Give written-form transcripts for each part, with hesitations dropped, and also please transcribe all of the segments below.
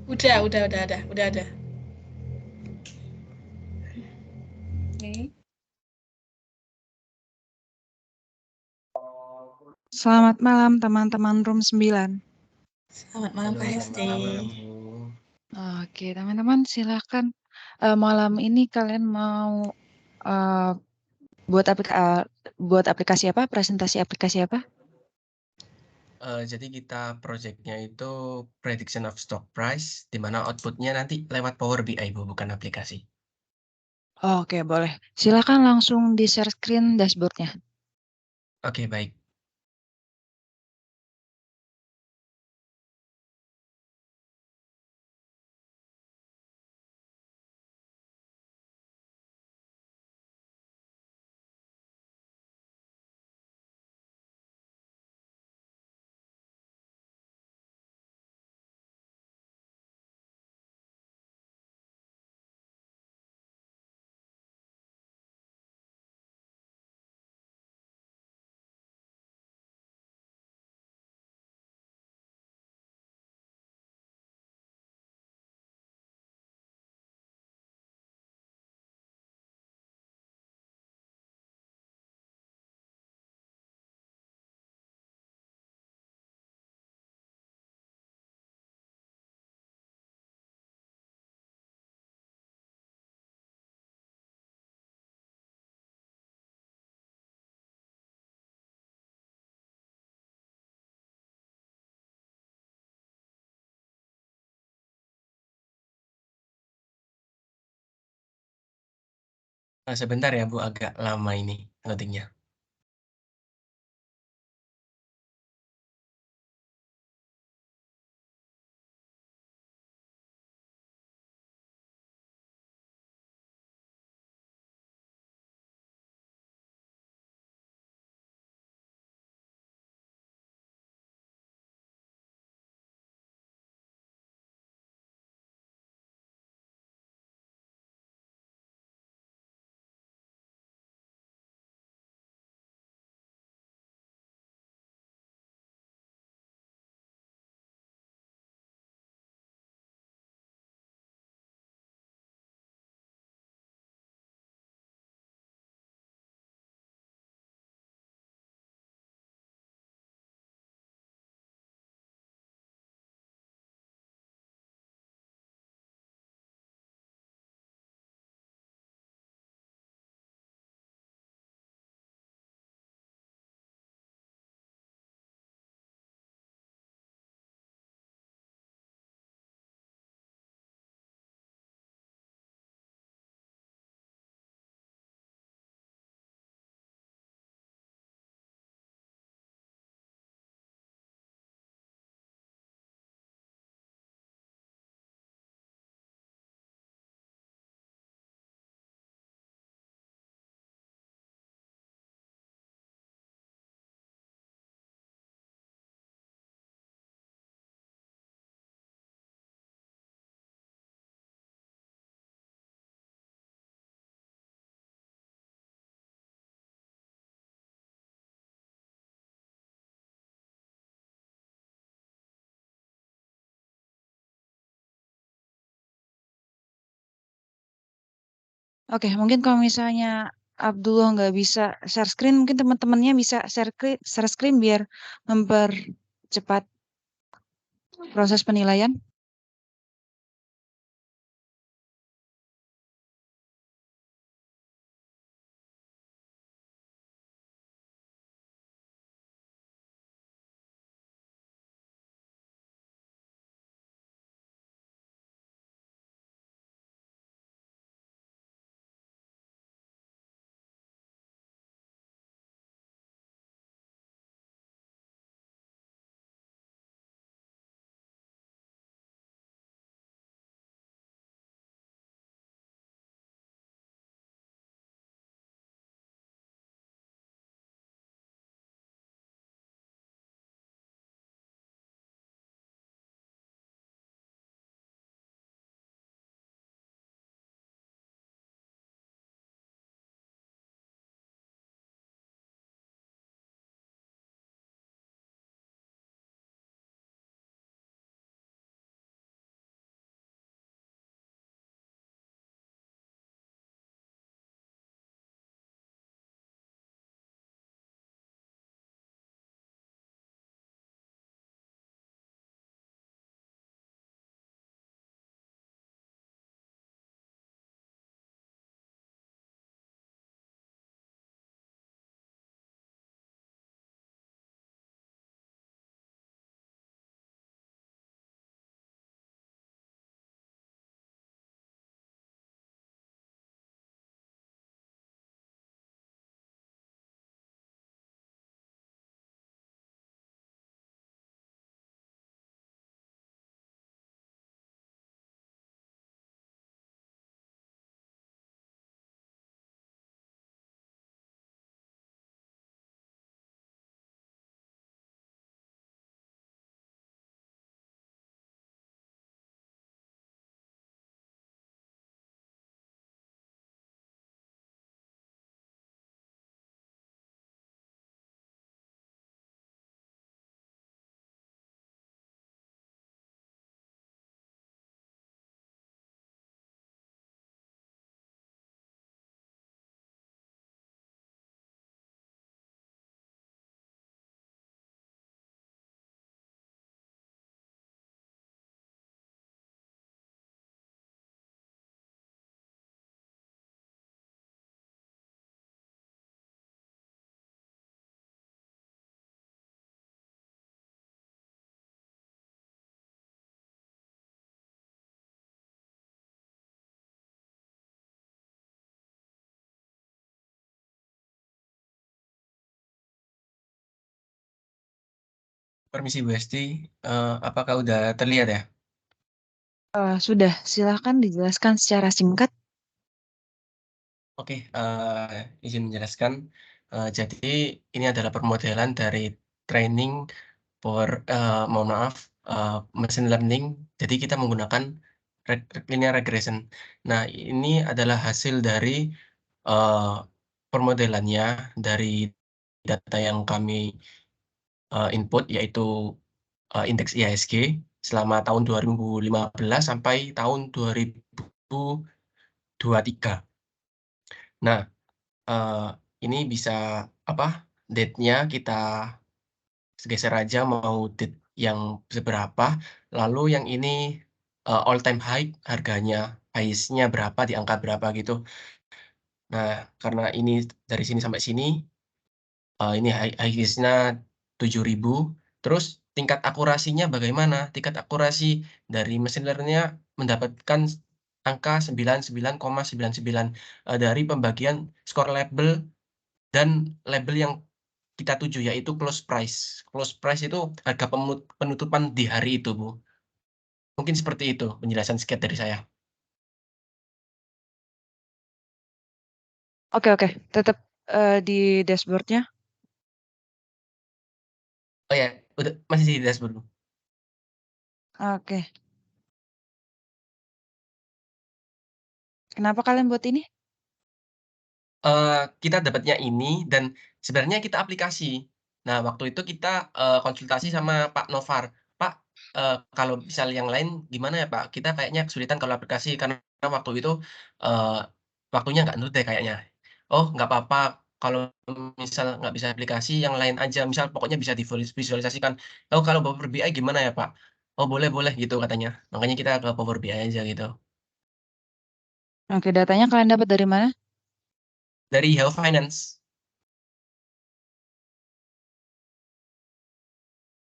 Udah ada. Oke. Selamat malam teman-teman room 9. Selamat malam Kak Hesti. Oke, teman-teman silakan. Malam ini kalian mau buat aplikasi apa? Presentasi aplikasi apa? Jadi kita project-nya itu prediction of stock price, di mana output-nya nanti lewat Power BI, Bu, bukan aplikasi. Oke, boleh. Silakan langsung di share screen dashboard-nya. Oke, baik. Sebentar ya, Bu, agak lama ini loading-nya. Oke, mungkin kalau misalnya Abdullah nggak bisa share screen, mungkin teman-temannya bisa share screen biar mempercepat proses penilaian. Permisi Bu Esti, apakah udah terlihat ya? Sudah, silahkan dijelaskan secara singkat. Oke, izin menjelaskan. Jadi ini adalah permodelan dari training mohon maaf, machine learning. Jadi kita menggunakan linear regression. Nah, ini adalah hasil dari uh, permodelannya dari data yang kami input, yaitu indeks IHSG selama tahun 2015 sampai tahun 2023. Nah, eh, ini bisa apa? Date-nya kita geser aja mau date yang seberapa. Lalu yang ini all time high harganya, highest-nya berapa di angka berapa gitu. Nah, karena ini dari sini sampai sini, ini highest-nya 7.000. Terus tingkat akurasinya bagaimana? Tingkat akurasi dari mesin learning-nya mendapatkan angka 99,99 dari pembagian skor label dan label yang kita tuju, yaitu close price. Close price itu harga penutupan di hari itu, Bu. Mungkin seperti itu penjelasan singkat dari saya. Oke, tetap di dashboardnya. Oh ya, udah masih di dashboard, Bu. Oke. Kenapa kalian buat ini? Kita dapatnya ini dan sebenarnya kita aplikasi. Nah, waktu itu kita konsultasi sama Pak Novar. Pak, kalau misal yang lain gimana ya Pak? Kita kayaknya kesulitan kalau aplikasi karena waktu itu eh, waktunya nggak nurut deh kayaknya. Oh, nggak apa-apa. Kalau misal nggak bisa aplikasi, yang lain aja. Misal pokoknya bisa divisualisasikan. Oh, kalau Power BI gimana ya Pak? Oh, boleh gitu katanya. Makanya kita ke Power BI aja gitu. Oke, datanya kalian dapat dari mana? Dari Yahoo Finance.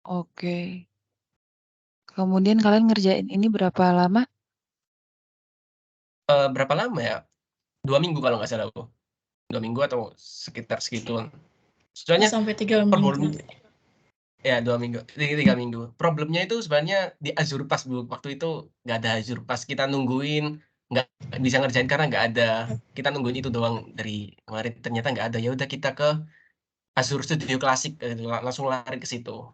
Oke. Kemudian kalian ngerjain ini berapa lama? Berapa lama ya? 2 minggu kalau nggak salah, Bu. 2 minggu atau sekitar segituan. Oh, Soalnya sampai 3 problem minggu. ya 2 minggu, 3 minggu. Problemnya itu sebenarnya di Azure Pass, Bu. Waktu itu nggak ada Azure Pass. Kita nungguin, nggak bisa ngerjain karena nggak ada. Kita nungguin itu doang dari kemarin. Ternyata nggak ada. Ya udah kita ke Azure Studio Classic, langsung lari ke situ.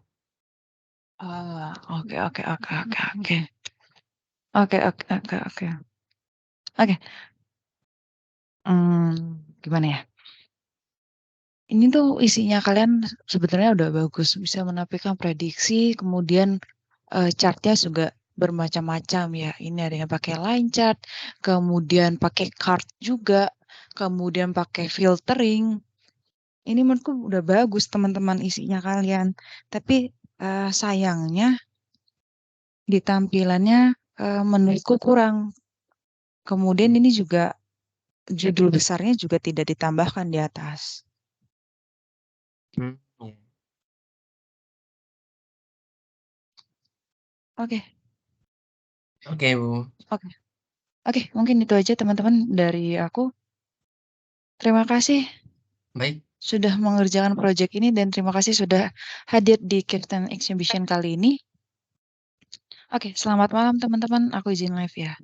Oke. Oke. Oke. Gimana ya? Ini tuh isinya kalian sebetulnya udah bagus, bisa menampilkan prediksi, kemudian chartnya juga bermacam-macam ya. Ini ada yang pakai line chart, kemudian pakai chart juga, kemudian pakai filtering. Ini menurutku udah bagus teman-teman isinya kalian. Tapi sayangnya di tampilannya menurutku kurang. Kemudian ini juga judul besarnya juga tidak ditambahkan di atas. Hmm, iya. Oke, Oke, Bu. oke, oke. Mungkin itu aja teman-teman dari aku. Terima kasih Baik. sudah mengerjakan proyek ini dan terima kasih sudah hadir di Kirtan Exhibition kali ini. Oke, selamat malam teman-teman. Aku izin live ya.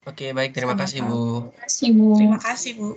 Oke, baik. Terima Selamat kasih, Bu. malam. Terima kasih, Bu. Terima kasih, Bu.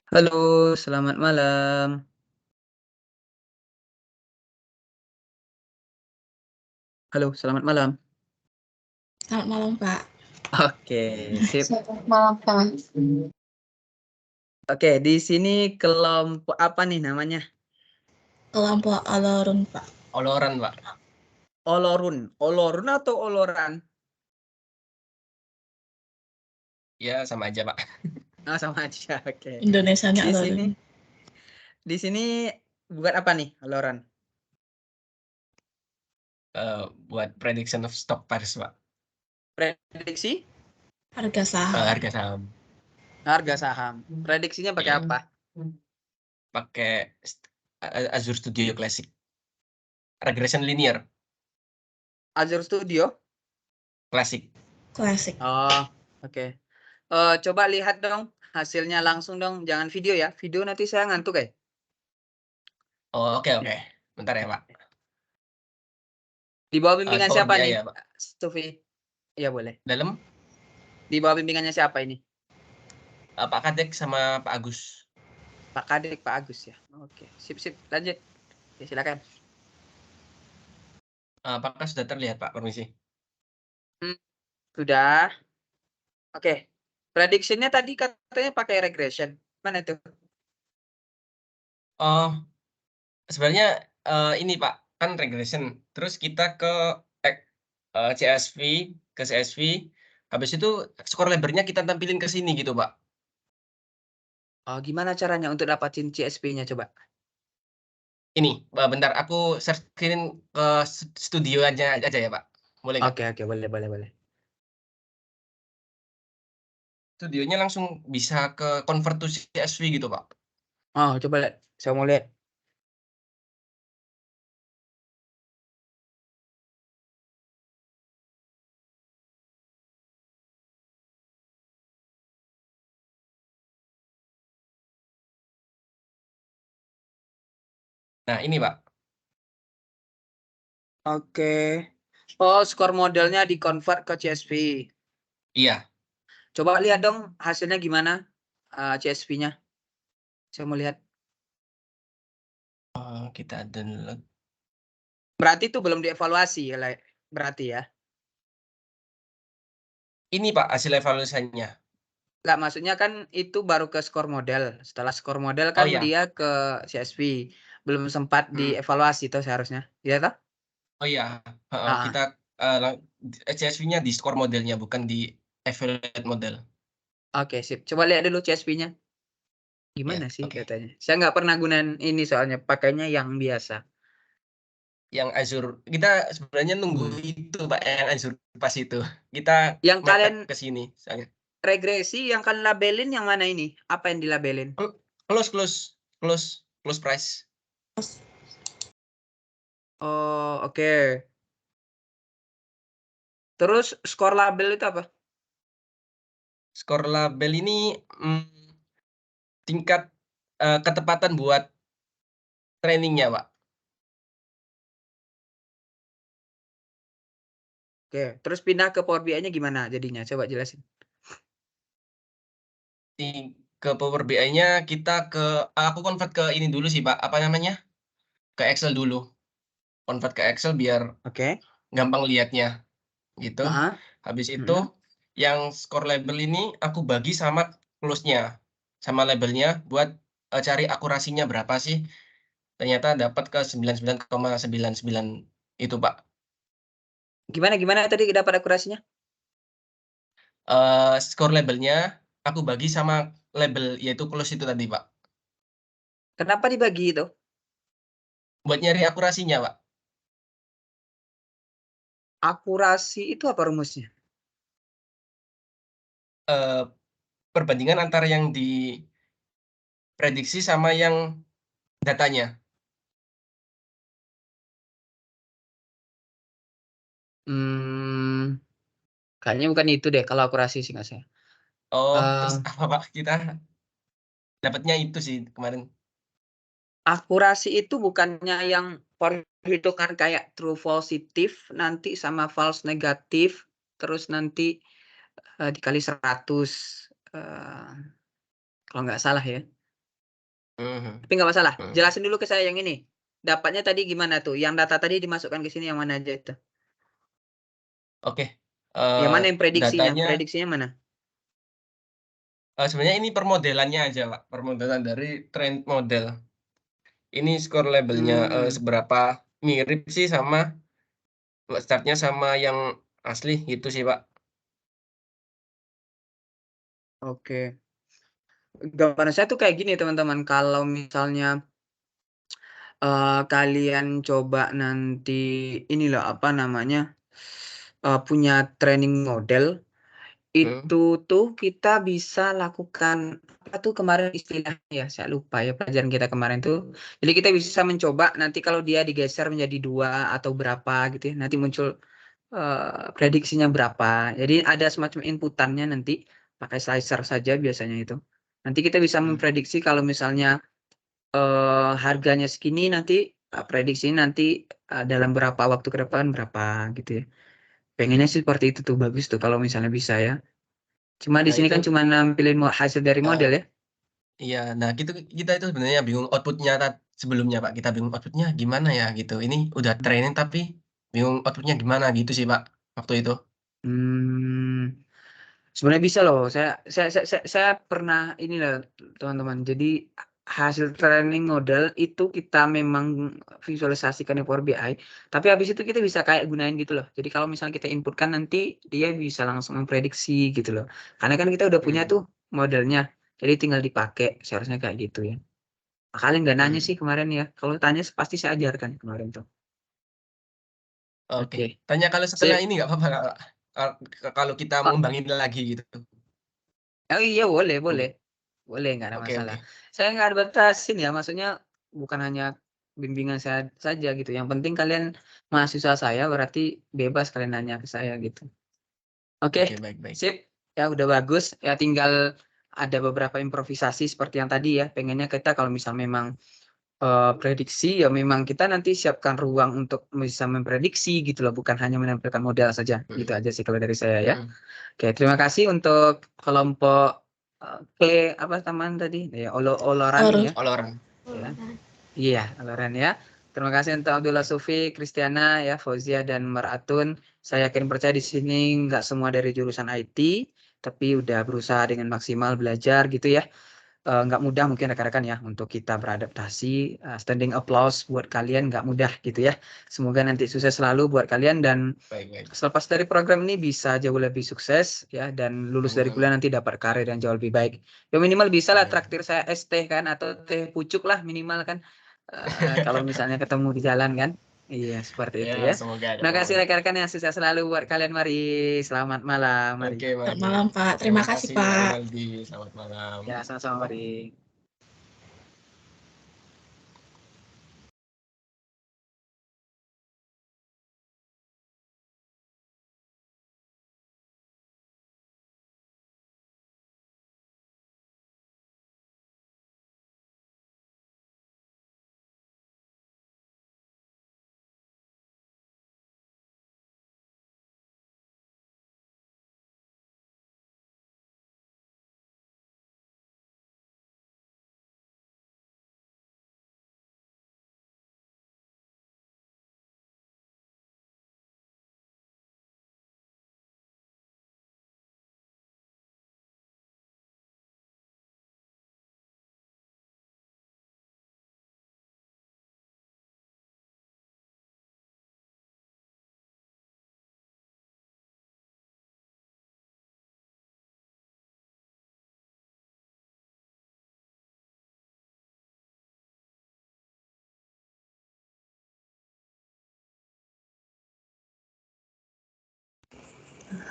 Halo, selamat malam. Halo, selamat malam. Selamat malam, Pak. Oke, sip. Selamat malam, Pak. Oke, di sini kelompok apa nih namanya? Kelompok Olorun, Pak. Oloran, Pak. Olorun. Olorun atau oloran? Ya, sama aja, Pak. Ah, sama aja. Oke. Indonesianya Di Olorun. sini buat apa nih, oloran? Buat prediction of stock price, Pak. Prediksi Harga saham. Harga saham. harga saham. Prediksinya pakai Iya. apa? Pakai Azure Studio Classic. Regression linear. Azure Studio? Classic. Klasik. Oh, oke. Coba lihat dong hasilnya langsung dong, jangan video ya. Video nanti saya ngantuk ya. Oh, oke. Bentar ya, Pak. Di bawah bimbingan Power siapa BI nih, ya, Pak. Sufi? Iya boleh. Dalam Di bawah bimbingannya siapa ini? Pak Kadek sama Pak Agus. Pak Kadek, Pak Agus ya. Oke, sip. Lanjut. Ya, silakan. Apakah sudah terlihat, Pak? Permisi. Sudah. Oke. Prediksinya tadi katanya pakai regression. Mana itu? Oh, sebenarnya ini, Pak, kan regression. Terus kita ke CSV, ke CSV. Habis itu skor lebarnya kita tampilin ke sini gitu, Pak. Oh, gimana caranya untuk dapatin CSP-nya coba? Ini, bentar, aku share screen ke studio aja ya, Pak. Boleh nggak? Oke, boleh. Studionya langsung bisa ke convert to CSV gitu, Pak. Oh, coba lihat. Saya mau lihat. Nah, ini, Pak. Oke. Oh, skor modelnya di-convert ke CSV. Iya. Coba lihat dong hasilnya gimana CSV-nya. Saya mau lihat. Kita download. Berarti itu belum dievaluasi ya, berarti ya. Ini, Pak, hasil evaluasinya. Enggak, maksudnya kan itu baru ke skor model. Setelah skor model Oh, kan iya. dia ke CSV. Belum sempat dievaluasi tuh seharusnya. Iya toh? Oh, iya. Ah, Kita CSV-nya di skor modelnya, bukan di evaluate model. Oke, sip. Coba lihat dulu CSV-nya. Gimana Ya, sih oke. katanya? Saya nggak pernah gunain ini soalnya. Pakainya yang biasa. Yang Azure, kita sebenarnya nunggu itu, Pak, yang Azure pas itu. Kita Yang mepet kalian ke sini. Soalnya. regresi, yang kalian labelin yang mana ini? Apa yang dilabelin? Close price. Oh, oke. Terus skor label itu apa? Skor label ini tingkat ketepatan buat trainingnya, Pak. Oke, terus pindah ke Power BI-nya gimana jadinya? Coba jelasin. Ke Power BI-nya kita aku convert ke ini dulu sih, Pak. Apa namanya? Ke Excel dulu. Convert ke Excel biar Oke. gampang lihatnya. Gitu. Habis itu yang skor label ini aku bagi sama close-nya. Sama labelnya buat cari akurasinya berapa sih. Ternyata dapat ke 99,99 itu, Pak. Gimana tadi dapat akurasinya? Skor labelnya aku bagi sama label yaitu close itu tadi, Pak. Kenapa dibagi itu? Buat nyari akurasinya, Pak. Akurasi itu apa rumusnya? Perbandingan antara yang diprediksi sama yang datanya. Kayaknya bukan itu deh kalau akurasi sih nggak saya. Oh, terus apa, Pak? Kita dapatnya itu sih kemarin. Akurasi itu bukannya yang perhitungan kayak true positif nanti sama false negatif terus nanti dikali 100 kalau nggak salah ya. Tapi nggak masalah. Mhm. Jelasin dulu ke saya yang ini. Dapatnya tadi gimana tuh? Yang data tadi dimasukkan ke sini yang mana aja itu? Oke, Yang mana yang prediksinya? datanya Prediksinya mana? sebenarnya ini permodelannya aja, Pak, permodelan dari trend model. Ini skor labelnya seberapa mirip sih sama startnya sama yang asli gitu sih, Pak. Oke. Gambaran saya tuh kayak gini teman-teman, kalau misalnya kalian coba nanti ini loh, apa namanya, punya training model, itu tuh kita bisa lakukan, apa tuh kemarin istilahnya ya, saya lupa ya pelajaran kita kemarin tuh. Jadi kita bisa mencoba nanti kalau dia digeser menjadi 2 atau berapa gitu ya, nanti muncul, prediksinya berapa. Jadi ada semacam inputannya nanti, pakai slicer saja biasanya itu. Nanti kita bisa memprediksi kalau misalnya harganya segini nanti, prediksi nanti, dalam berapa waktu ke depan berapa gitu ya. Pengennya sih seperti itu tuh, bagus tuh kalau misalnya bisa ya. Cuma di Nah sini itu kan cuma nampilin hasil dari model ya. iya, nah kita itu sebenarnya bingung output-nya sebelumnya, Pak, kita bingung output-nya gimana ya gitu. Ini udah training tapi bingung output-nya gimana gitu sih, Pak, waktu itu. Sebenarnya bisa loh, saya pernah ini loh teman-teman, jadi hasil training model itu kita memang visualisasikan di Power BI, tapi habis itu kita bisa kayak gunain gitu loh. Jadi kalau misalnya kita inputkan nanti dia bisa langsung memprediksi gitu loh. Karena kan kita udah punya tuh modelnya, jadi tinggal dipakai, seharusnya kayak gitu ya. Kalian nggak nanya sih kemarin ya, kalau tanya pasti saya ajarkan kemarin tuh. Oke, Oke, tanya kalau setelah sip. ini nggak apa-apa, Kak? Kalau kita Oh, ngembangin lagi gitu. oh iya boleh, Mungkin. boleh nggak ada Oke, masalah. oke. Saya nggak ada batasin ya, maksudnya bukan hanya bimbingan saya saja gitu. Yang penting kalian mahasiswa saya, berarti bebas kalian nanya ke saya gitu. Oke, Oke, baik-baik. sip. Ya udah bagus. Ya tinggal ada beberapa improvisasi seperti yang tadi ya. Pengennya kita kalau misal memang prediksi ya memang kita nanti siapkan ruang untuk bisa memprediksi gitu loh, bukan hanya menampilkan model saja. Gitu aja sih kalau dari saya ya. Oke, terima kasih untuk kelompok P apa teman tadi? Ya, Olorani ya. Oloran. Ya. Iya, Oloran ya. Terima kasih untuk Abdullah Sufi, Kristiana ya, Fauzia dan Maratun. Saya yakin percaya di sini nggak semua dari jurusan IT, tapi udah berusaha dengan maksimal belajar gitu ya. Nggak mudah mungkin rekan-rekan ya untuk kita beradaptasi. Standing applause buat kalian nggak mudah gitu ya. Semoga nanti sukses selalu buat kalian dan Baik-baik. selepas dari program ini bisa jauh lebih sukses ya dan lulus dari kuliah nanti dapat karir yang jauh lebih baik. Ya minimal bisa lah traktir saya es teh kan atau teh pucuk lah minimal kan. Kalau misalnya ketemu di jalan kan. Iya, seperti itu Ya, ya. semoga ada Terima kasih momen. rekan-rekan yang sukses selalu buat kalian. Mari, selamat malam. Mari. Oke, Selamat mari. malam, Pak. Terima Terima kasih, kasih, Pak Pak. Rivaldi. Selamat malam. Ya, sama-sama mari.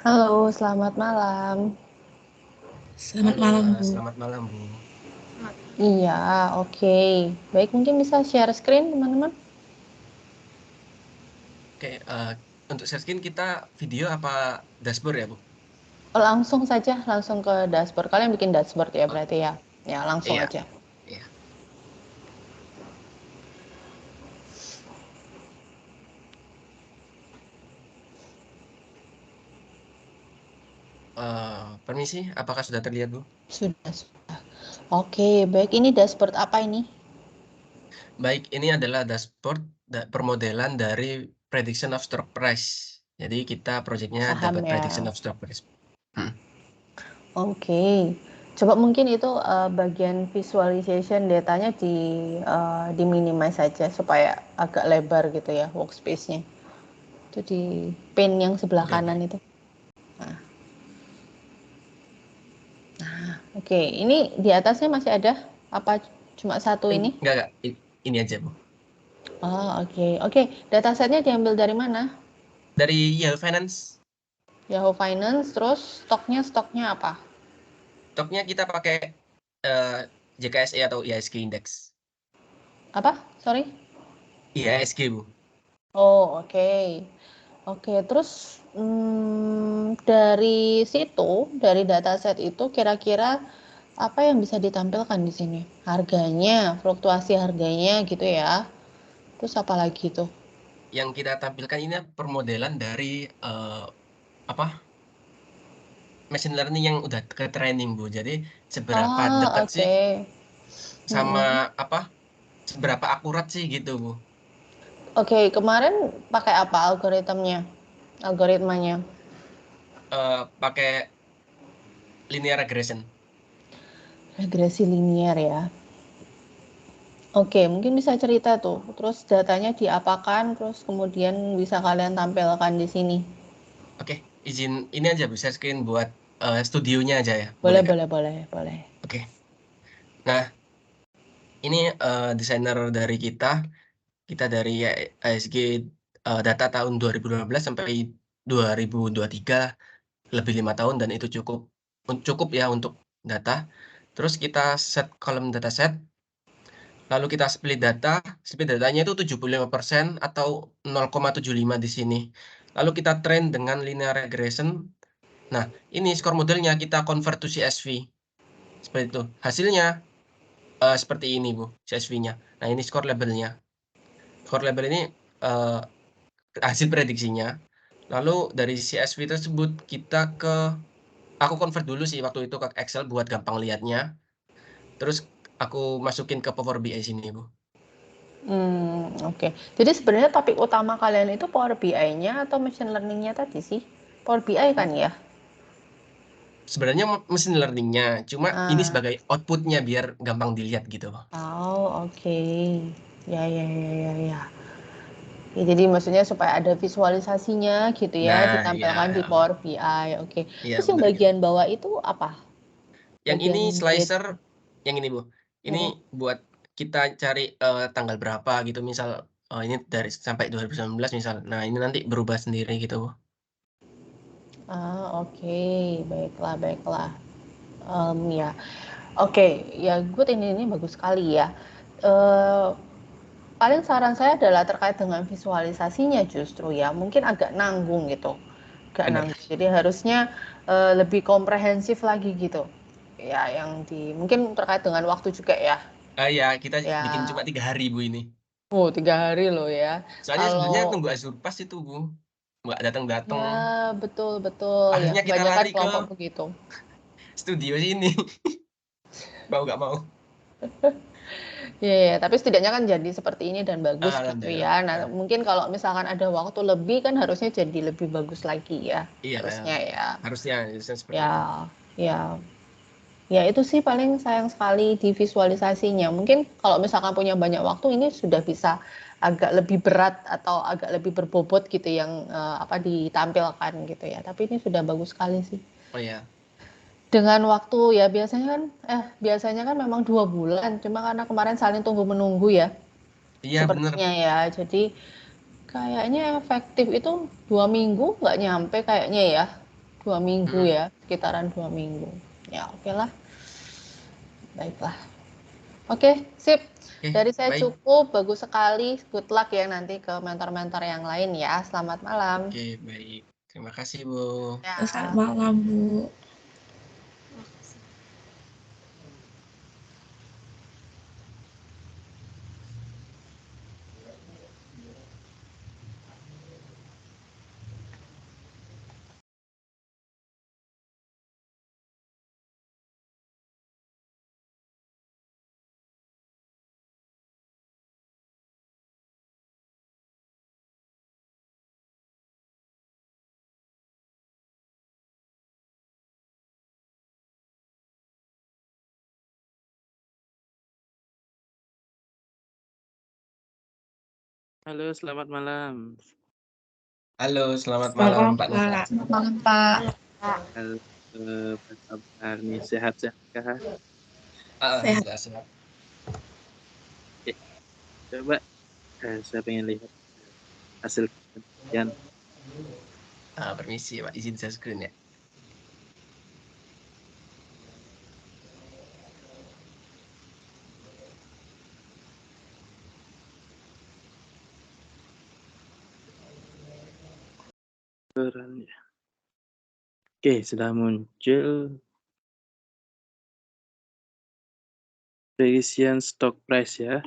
Halo, selamat malam. Selamat malam, Bu. Selamat malam, Bu. Iya, oke. Baik, mungkin bisa share screen, teman-teman. Oke, untuk share screen kita video apa dashboard ya, Bu? Langsung saja, langsung ke dashboard. Kalian bikin dashboard ya berarti ya? Ya, langsung Iya. aja. Iya. Permisi, apakah sudah terlihat, Bu? Sudah. Oke, baik. Ini dashboard apa ini? Baik, ini adalah dashboard permodelan dari prediction of stock price. Jadi kita proyeknya Saham dapat ya. prediction of stock price. Oke. Coba mungkin itu bagian visualization datanya di minimize saja supaya agak lebar gitu ya workspace-nya. Itu di pane yang sebelah Oke, kanan itu. Oke, ini di atasnya masih ada apa cuma satu ini? Enggak. Ini aja, Bu. Oh, oke. Oke, datasetnya diambil dari mana? Dari Yahoo Finance. Yahoo Finance, terus stoknya apa? Stoknya kita pakai JKSE atau IHSG Index. Apa? Sorry? IHSG, Bu. Oh, oke. Oke, terus dari situ, dari dataset itu kira-kira apa yang bisa ditampilkan di sini? Harganya, fluktuasi harganya gitu ya. Terus apa lagi tuh? Yang kita tampilkan ini permodelan dari machine learning yang udah ke training, Bu. Jadi seberapa dekat Oke. sih Mm-mm. sama seberapa akurat sih gitu, Bu. Oke, kemarin pakai apa algoritmanya? Pakai linear regression. Regresi linier ya. Oke, mungkin bisa cerita tuh. Terus datanya diapakan, terus kemudian bisa kalian tampilkan di sini. Oke, izin ini aja bisa screen buat studionya aja ya. Boleh, Boleh, Kak? boleh, boleh, boleh. Oke. Nah, ini desainer dari kita. Kita dari ASG data tahun 2015 sampai 2023, lebih 5 tahun, dan itu cukup ya untuk data. Terus kita set kolom dataset, lalu kita split datanya itu 75% atau 0,75 di sini. Lalu kita train dengan linear regression. Nah, ini skor modelnya kita convert to CSV. Seperti itu. Hasilnya seperti ini, Bu, CSV-nya. Nah, ini skor labelnya. Skor label ini hasil prediksinya. Lalu dari CSV tersebut aku convert dulu sih waktu itu ke Excel buat gampang lihatnya. Terus aku masukin ke Power BI sini, Bu. Oke. Jadi sebenarnya topik utama kalian itu Power BI-nya atau machine learning-nya tadi sih? Power BI kan ya? Sebenarnya mesin learning-nya, cuma ini Ah, sebagai output-nya biar gampang dilihat gitu. oh, oke. Ya, ya, ya, ya, ya. Ya, jadi maksudnya supaya ada visualisasinya gitu ya, Nah, ya, ditampilkan di Power BI. Oke. iya Terus yang benar gitu. bagian bawah itu apa? Yang ini Bagian grid. slicer, yang ini, Bu. Ini buat kita cari tanggal berapa gitu, misal ini dari sampai 2019 misal. Nah, ini nanti berubah sendiri gitu, Bu. Oke. Baiklah, baiklah. Ya. Oke, ya good, ini bagus sekali ya. Eh, paling saran saya adalah terkait dengan visualisasinya justru ya, mungkin agak nanggung gitu. Agak Benar. nanggung. Jadi harusnya lebih komprehensif lagi gitu. Ya, mungkin terkait dengan waktu juga ya. Ya, kita bikin Ya, cuma 3 hari, Bu, ini. 3 hari loh ya. Soalnya sebenarnya Kalau nunggu Azurpas itu, Bu. Nggak datang-datang. ya betul betul ya Akhirnya kita kebanyakan lari ke kelompok begitu. studio sini. Mau nggak mau. Iya, tapi setidaknya kan jadi seperti ini dan bagus gitu Alhamdulillah. ya. Nah, mungkin kalau misalkan ada waktu lebih kan harusnya jadi lebih bagus lagi ya. Iya, Harusnya ya. harusnya seperti Ya, itu. ya. Ya itu sih paling sayang sekali di visualisasinya. Mungkin kalau misalkan punya banyak waktu ini sudah bisa agak lebih berat atau agak lebih berbobot gitu yang ditampilkan gitu ya. Tapi ini sudah bagus sekali sih. Oh ya, Dengan waktu ya biasanya kan memang 2 bulan. Cuma karena kemarin saling tunggu menunggu ya. iya bener. Sepertinya ya, jadi kayaknya efektif itu 2 minggu nggak nyampe kayaknya ya, 2 minggu Mm-mm. ya, sekitaran 2 minggu. Ya oke lah, baiklah. Oke, sip. Oke, Dari saya baik. cukup, bagus sekali. Good luck ya nanti ke mentor-mentor yang lain ya. Selamat malam. Oke, baik. Terima kasih, Bu. Selamat Ya. malam, Bu. Halo, selamat malam. Halo, selamat Selamat malam Pak Novel. Pak. Selamat malam, Pak. Halo, apa kabar nih? Sehat-sehat kah? Sehat. Alhamdulillah. Oke, coba saya pengen lihat hasil penelitian. Permisi Pak, izin share screen ya. Oke, sudah muncul prediction stock price ya.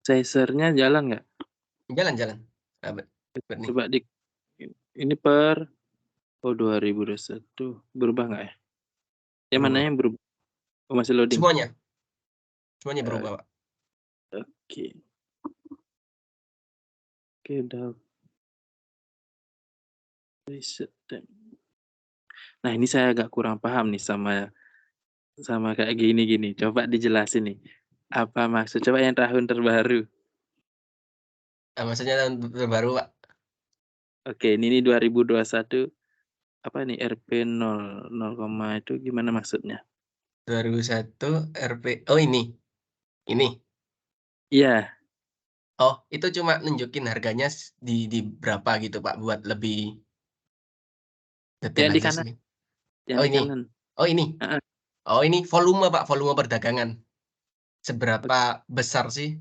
Sizer-nya jalan nggak? Jalan-jalan. Nih. Coba ini per 2021 berubah nggak ya? Yang mana yang berubah? Oh, masih loading. Semuanya berubah Pak. Oke. Oke, udah. Nah, ini saya agak kurang paham nih sama kayak gini. Coba dijelasin nih. Apa maksud? Coba yang tahun terbaru. Maksudnya tahun terbaru Pak. Oke, ini 2021 apa nih RP 0 itu gimana maksudnya? 2001 RP. Oh ini. Ini. Iya. Oh, itu cuma nunjukin harganya di berapa gitu Pak, buat lebih detail Yang di aja kanan. sih. Yang Oh di ini. kanan. Oh ini. Uh-uh. Oh ini volume Pak, volume perdagangan. Seberapa besar sih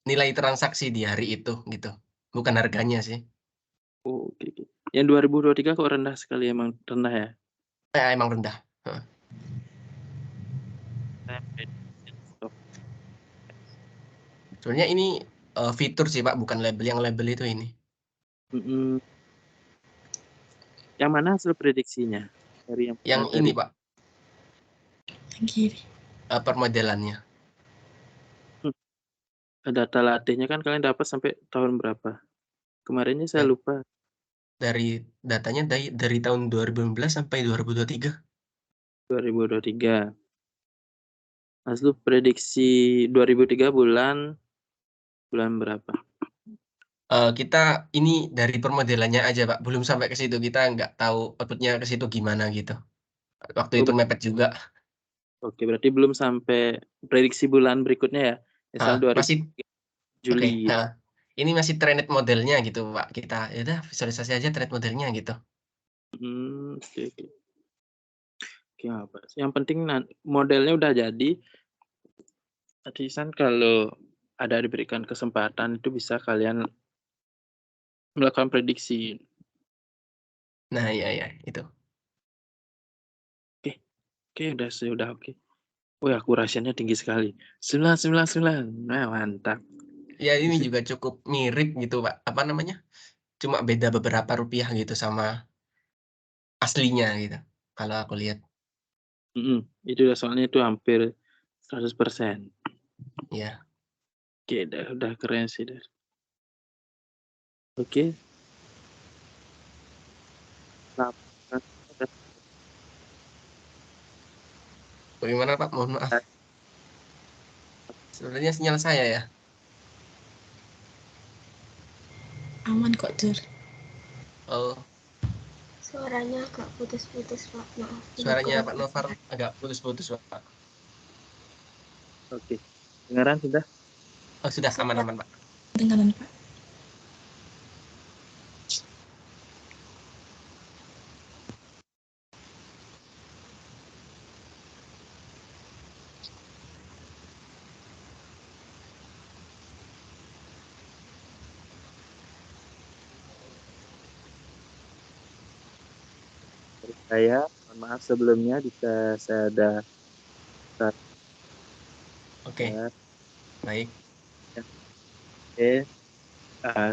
nilai transaksi di hari itu gitu. Bukan harganya sih. Oh, oke. Yang 2023 kok rendah sekali, emang rendah ya? Emang rendah. Sebenarnya ini fitur sih Pak, bukan label. Yang label itu ini. Yang mana hasil prediksinya? Dari yang ini Pak. Yang kiri. Permodelannya. Data latihnya kan kalian dapat sampai tahun berapa? Kemarinnya saya lupa. Dari datanya dari tahun 2015 sampai 2023. 2023. Hasil prediksi 2003 bulan berapa? Kita ini dari permodelannya aja Pak, belum sampai ke situ. Kita nggak tahu outputnya ke situ gimana gitu. Waktu itu mepet juga. Oke, berarti belum sampai prediksi bulan berikutnya ya? Misal 2000 masih Juli. Okay, ini masih trended modelnya gitu Pak. Kita ya udah visualisasi aja trend modelnya gitu. Oke, apa? Yang penting modelnya udah jadi. Tadi kan kalau ada diberikan kesempatan itu bisa kalian melakukan prediksi. Nah, iya itu. Oke, udah oke. Wih, akurasinya tinggi sekali. 999. Nah, mantap. Ya, ini juga cukup mirip gitu Pak. Apa namanya? Cuma beda beberapa rupiah gitu sama aslinya gitu. Kalau aku lihat. Itu soalnya itu hampir 100%. Iya. Oke, udah keren sih. Oke. Bagaimana Pak? Mohon maaf. Sebenarnya sinyal saya ya. Aman kok, Dur. Oh. Suaranya agak putus-putus Pak, maaf. Suaranya Pak Novar agak putus-putus Pak. Oke. Dengaran sudah? Oh, sudah aman-aman Pak. Dengaran Pak. Saya mohon maaf sebelumnya bisa saya ada. Oke. Baik. Oke.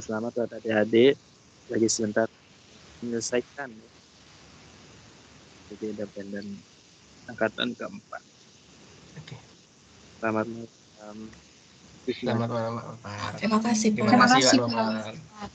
Selamat buat adik-adik. Lagi sebentar menyelesaikan. Jadi independen angkatan keempat. Oke. Selamat malam. Selamat malam Pak Nopal. Terima kasih, Terima Pak. kasih Pak kasih, Nopal. Pak.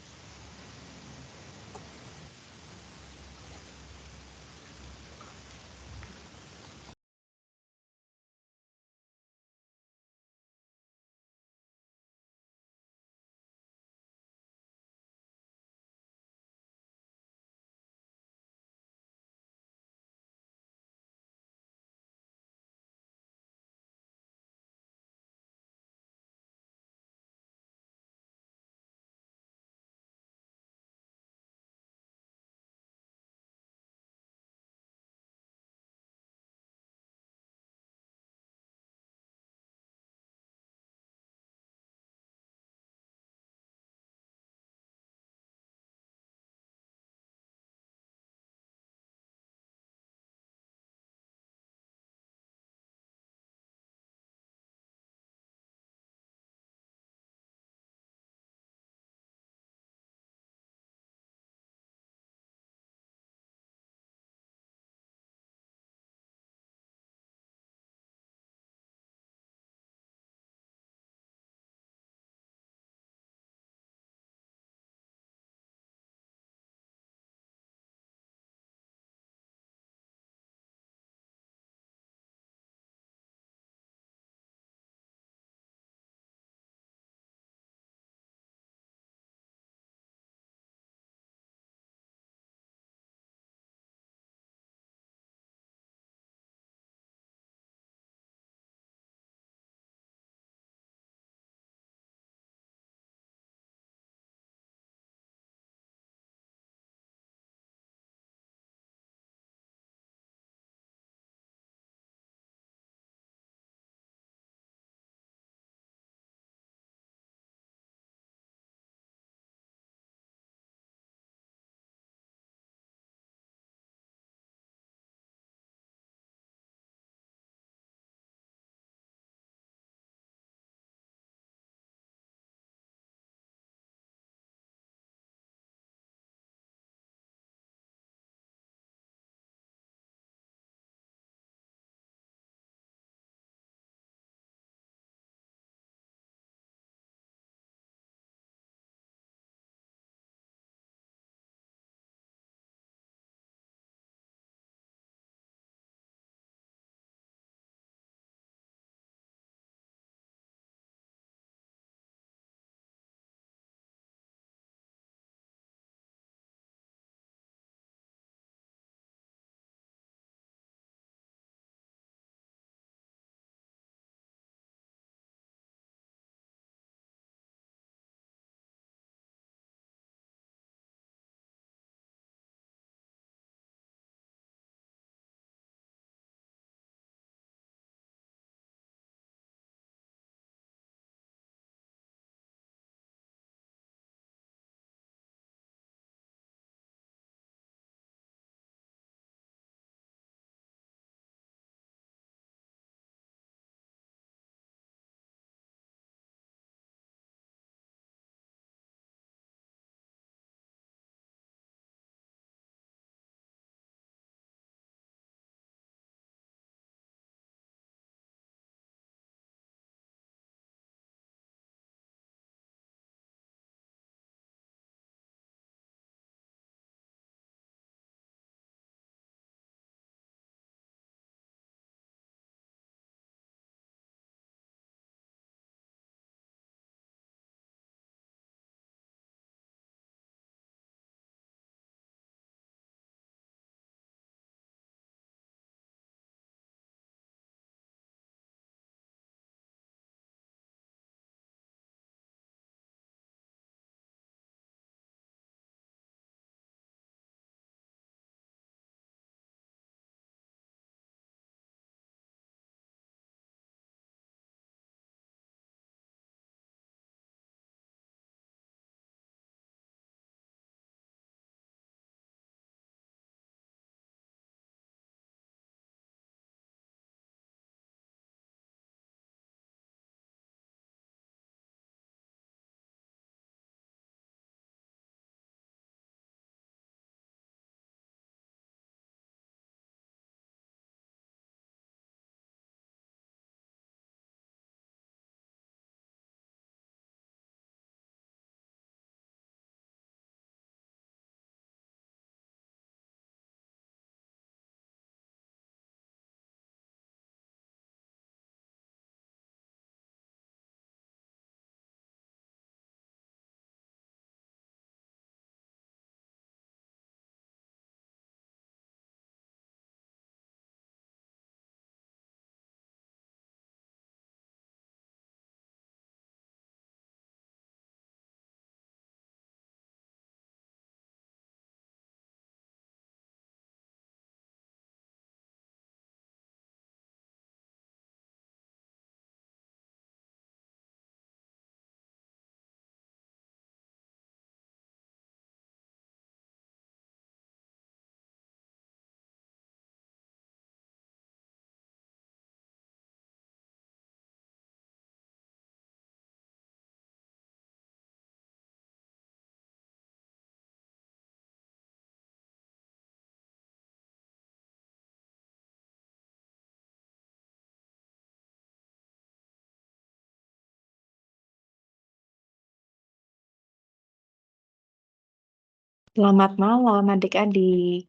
Selamat malam adik-adik.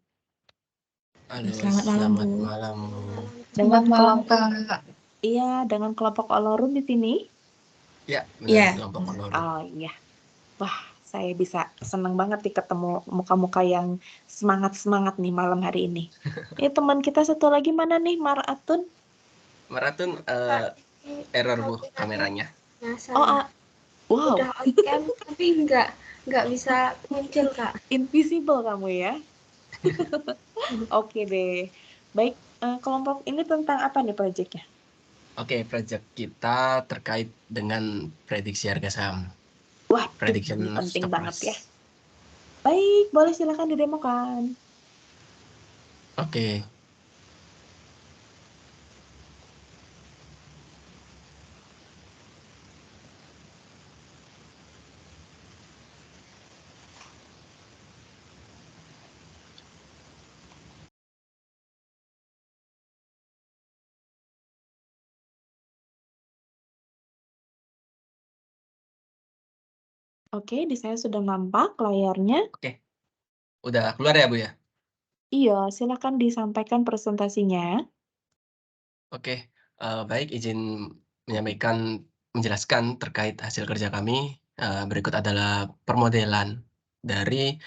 Halo, Selamat malam, selamat Bu. malam, Bu. Dengan malam, kelompok iya, dengan kelompok Olorum di sini? Ya, Iya. benar kelompok Olorum. Oh iya. Wah, saya bisa senang banget nih ketemu muka-muka yang semangat-semangat nih malam hari ini. Teman kita satu lagi mana nih, Maratun? Maratun Ini error Bu HP tadi kameranya. nyasar. Oh, wow. Udah on cam tapi nggak bisa muncul, Kak. Invisible kamu ya. Oke deh. Baik, kelompok ini tentang apa nih proyeknya? Oke, project kita terkait dengan prediksi harga saham. Wah, Prediction ini penting stock banget price. ya. Baik, boleh silakan didemokan. Oke. Oke, di saya sudah nampak layarnya. Oke. Udah keluar ya, Bu ya? Iya, silakan disampaikan presentasinya. Oke, baik izin menjelaskan terkait hasil kerja kami. Berikut adalah permodelan dari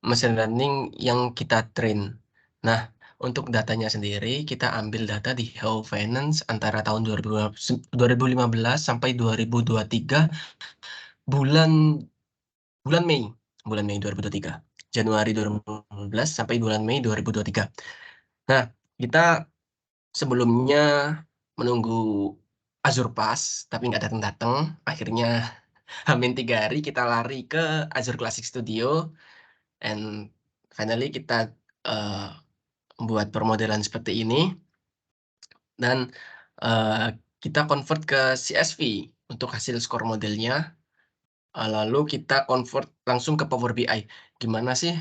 machine learning yang kita train. Nah, untuk datanya sendiri kita ambil data di Yahoo Finance antara tahun 2015 sampai 2023 bulan Mei 2023. Januari 2015 sampai bulan Mei 2023. Nah, kita sebelumnya menunggu Azure Pass, tapi nggak datang-datang. Akhirnya hamin 3 hari kita lari ke Azure Classic Studio, and finally kita membuat permodelan seperti ini, dan kita convert ke CSV untuk hasil skor modelnya, lalu kita convert langsung ke Power BI. Gimana sih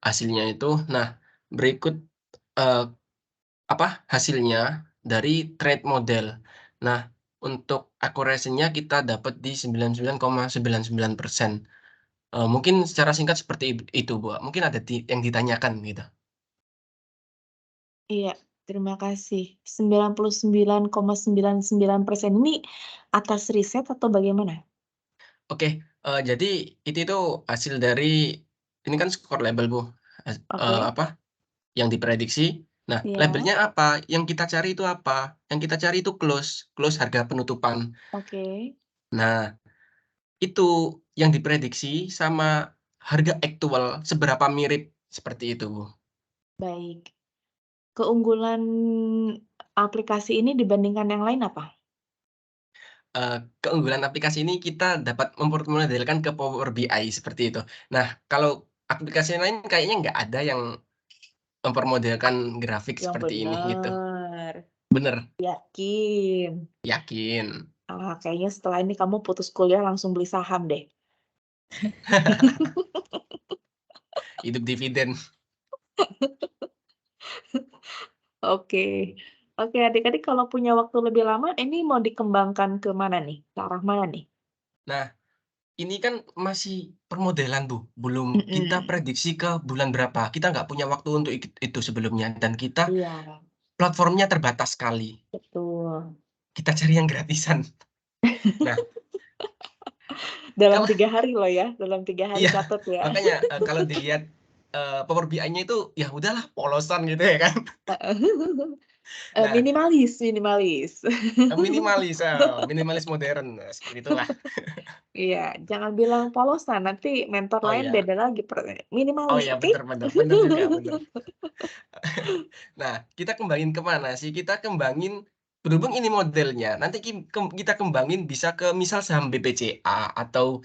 hasilnya itu? Nah, berikut hasilnya dari trade model. Nah, untuk akurasinya kita dapat di 99,99%. Mungkin secara singkat seperti itu, Bu. Mungkin ada yang ditanyakan gitu. Iya, terima kasih. 99,99% ini atas riset atau bagaimana? Oke, jadi itu hasil dari ini kan skor label, Bu. Oke. Yang diprediksi. Nah, Iya. labelnya apa? Yang kita cari itu apa? Yang kita cari itu close harga penutupan. Oke. Nah, itu yang diprediksi sama harga aktual seberapa mirip seperti itu, Bu. Baik. Keunggulan aplikasi ini dibandingkan yang lain apa? Keunggulan aplikasi ini kita dapat mempermodelkan ke Power BI seperti itu. Nah, kalau aplikasi lain kayaknya nggak ada yang mempermodelkan grafik Yang seperti ini gitu. benar. Bener, Yakin. yakin. Kayaknya setelah ini kamu putus kuliah langsung beli saham deh. Hidup dividen. Oke. Oke, adik-adik kalau punya waktu lebih lama, ini mau dikembangkan ke mana nih? Ke arah mana nih? Nah, ini kan masih permodelan, Bu. Belum kita prediksi ke bulan berapa. Kita nggak punya waktu untuk itu sebelumnya. Dan kita Iya, platformnya terbatas sekali. betul. Kita cari yang gratisan. Nah, Dalam kalau 3 hari loh ya, dalam 3 hari iya, catat ya. makanya kalau dilihat Power BI-nya itu ya udahlah polosan gitu ya kan. Nah, Minimalis. minimalis modern, seperti itulah. Iya, jangan bilang polosan, nanti mentor Oh lain iya, beda lagi minimalis, oke? bener juga, bener. Nah, kita kembangin kemana sih? Kita kembangin, berhubung ini modelnya, nanti kita kembangin bisa ke misal saham BPCA atau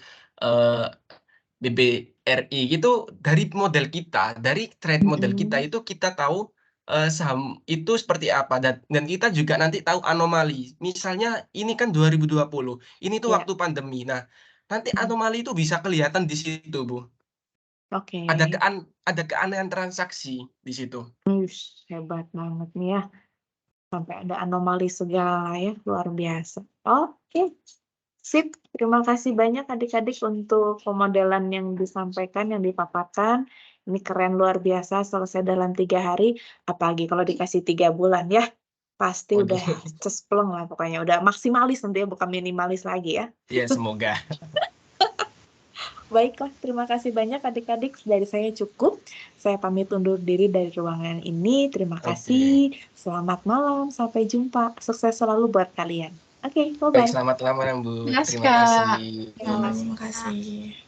BBRI gitu. Dari model kita, dari trade model kita itu kita tahu saham itu seperti apa, dan kita juga nanti tahu anomali. Misalnya ini kan 2020, ini tuh Iya. waktu pandemi. Nah, nanti anomali itu bisa kelihatan di situ, Bu. Oke. Ada keanehan transaksi di situ. Hebat banget nih ya. Sampai ada anomali segala ya, luar biasa. Oke. Sip, terima kasih banyak adik-adik untuk pemodelan yang disampaikan, yang dipaparkan. Ini keren luar biasa, selesai dalam 3 hari, apalagi kalau dikasih 3 bulan ya. Pasti udah Waduh. cespleng lah pokoknya, udah maksimalis nanti ya, bukan minimalis lagi ya. Ya semoga. Baiklah, terima kasih banyak adik-adik, dari saya cukup. Saya pamit undur diri dari ruangan ini. Terima Oke. kasih, selamat malam, sampai jumpa. Sukses selalu buat kalian. Oke, Baik, bye-bye. selamat malam Bu. Mas, Terima Kak. kasih. Terima kasih. Terima kasih.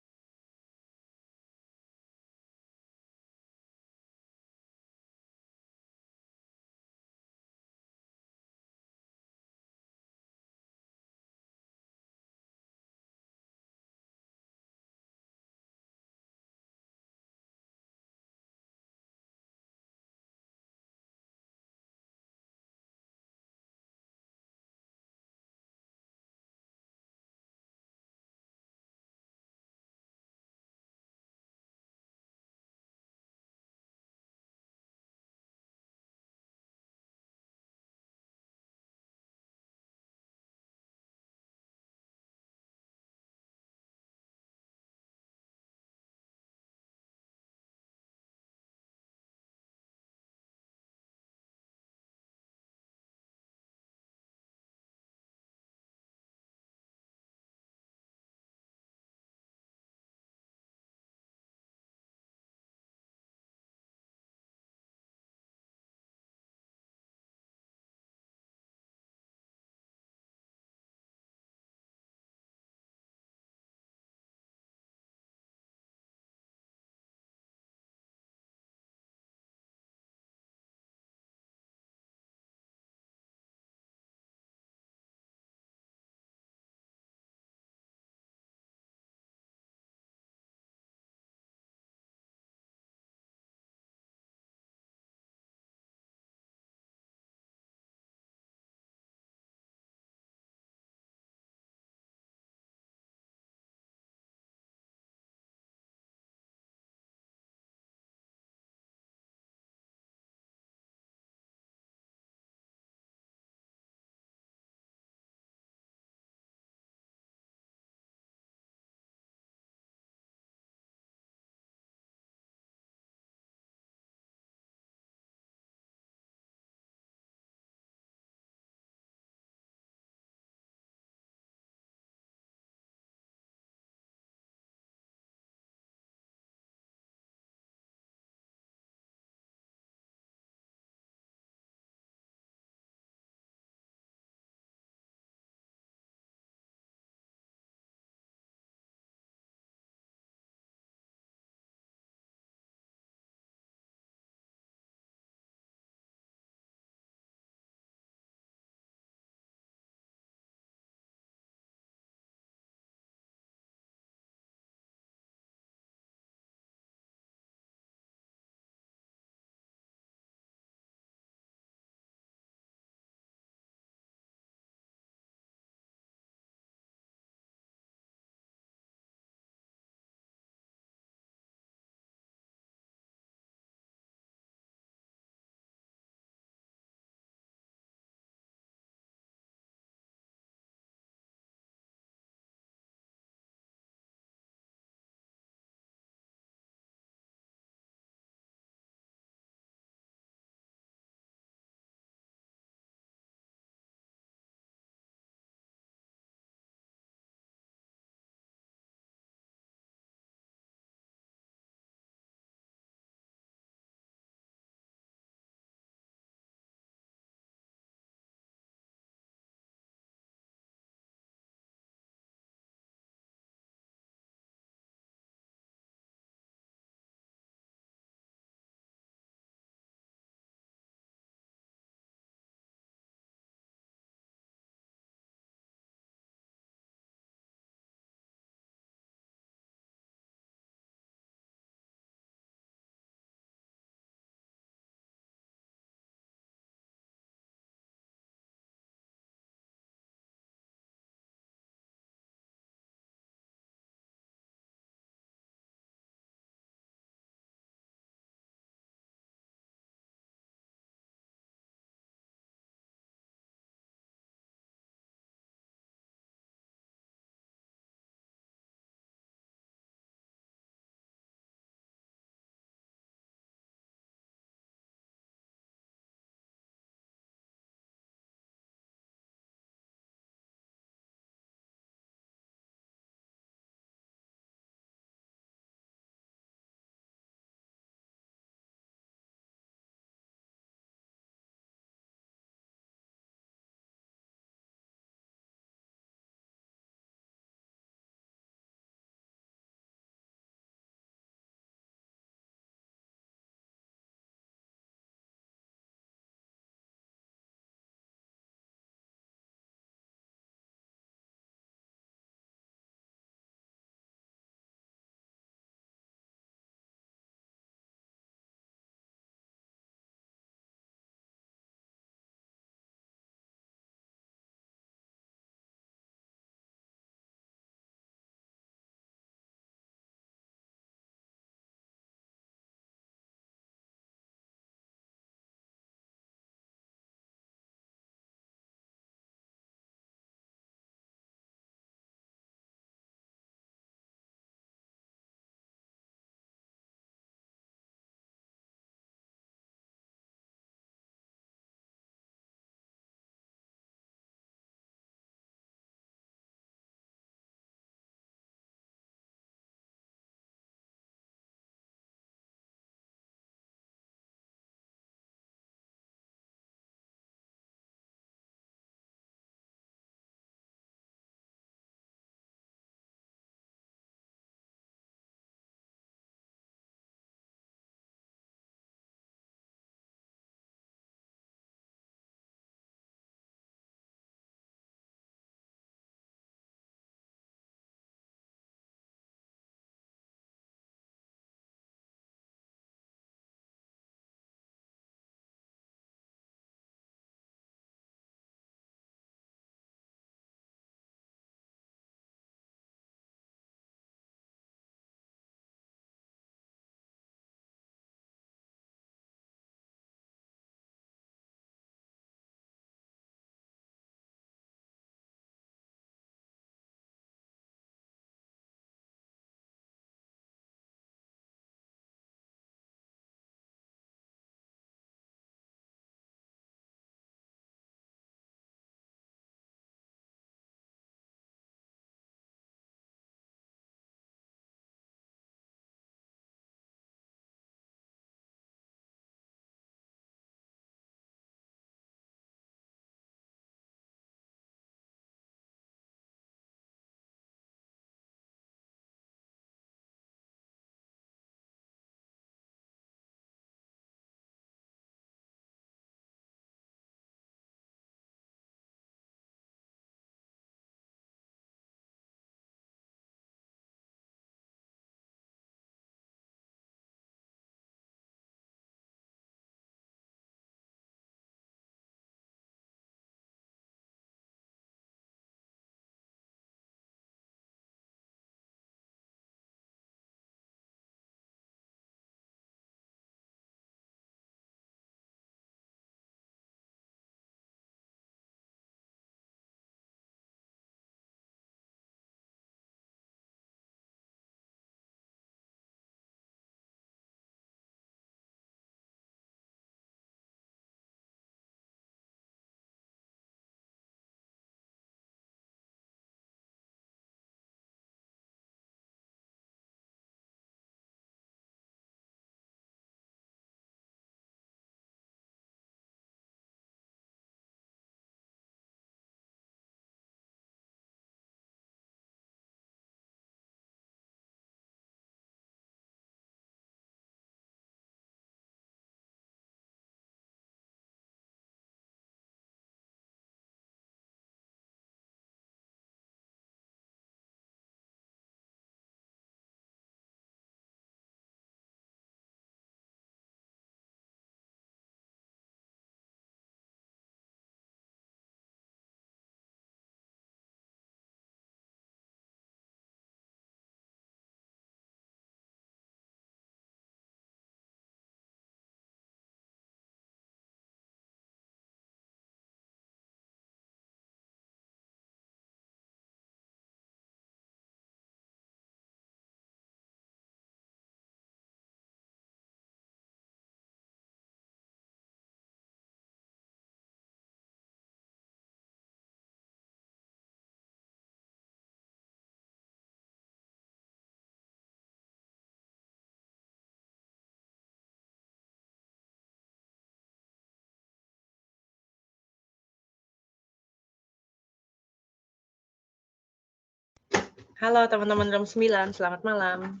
Halo teman-teman Room 9, selamat malam.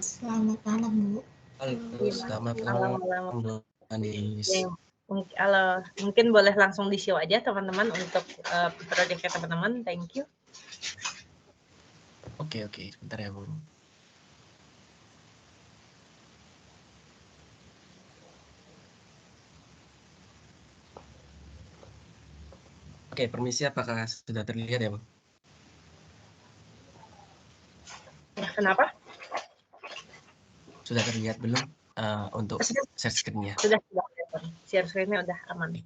Selamat malam, Bu. Halo, Iya, selamat malam. malam, Bu Anis. Ya, halo, mungkin boleh langsung di-show aja teman-teman untuk proyeknya teman-teman. Thank you. Oke, sebentar ya, Bu. Oke, permisi, apakah sudah terlihat ya, Bu? Ya, kenapa? Sudah terlihat belum untuk share screen-nya? Sudah. Share screen-nya udah aman.